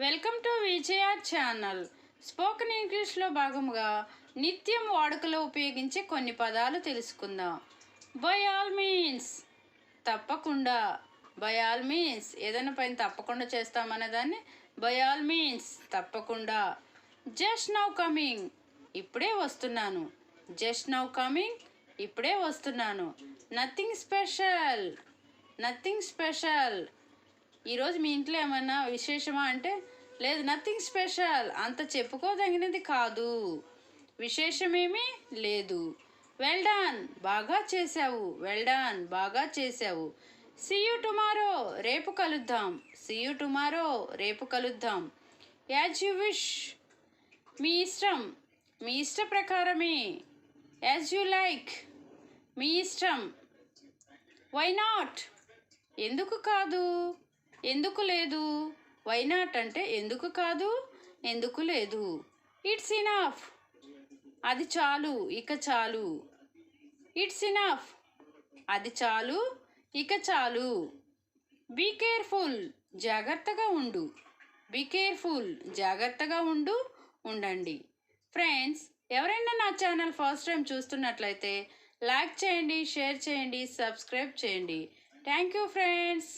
Welcome to Vijaya channel. Spoken ఇంగ్లీష్లో భాగంగా నిత్యం వాడుకలో ఉపయోగించే కొన్ని పదాలు తెలుసుకుందాం. బై ఆల్ మీన్స్, తప్పకుండా. బై ఆల్ మీన్స్ ఏదైనా పైన తప్పకుండా చేస్తామనే దాన్ని బై ఆల్ మీన్స్, తప్పకుండా. జస్ట్ నౌ కమింగ్, ఇప్పుడే వస్తున్నాను. జస్ట్ నౌ కమింగ్, ఇప్పుడే వస్తున్నాను. Nothing special, nothing special. ఈరోజు మీ ఇంట్లో ఏమన్నా విశేషమా అంటే లేదు, నథింగ్ స్పెషల్, అంత చెప్పుకోదగినది కాదు, విశేషమేమీ లేదు. వెల్ డన్, బాగా చేసావు. వెల్ డన్, బాగా చేసావు. సీ యూ టుమారో, రేపు కలుద్దాం. సీ యూ టుమారో, రేపు కలుద్దాం. యాజ్ యూ విష్, మీ ఇష్టం, మీ ఇష్ట ప్రకారమే. యాజ్ యూ లైక్, మీ ఇష్టం. వై నాట్, ఎందుకు కాదు, ఎందుకు లేదు. వై నాట్ అంటే ఎందుకు కాదు, ఎందుకు లేదు. ఇట్స్ ఇనఫ్, అది చాలు, ఇక చాలు. ఇట్స్ ఇనఫ్, అది చాలు, ఇక చాలు. బీ కేర్ఫుల్, జాగ్రత్తగా ఉండు. బీ కేర్ఫుల్, జాగ్రత్తగా ఉండండి. ఫ్రెండ్స్, ఎవరైనా నా ఛానల్ ఫస్ట్ టైం చూస్తున్నట్లయితే లైక్ చేయండి, షేర్ చేయండి, సబ్స్క్రైబ్ చేయండి. Thank you friends.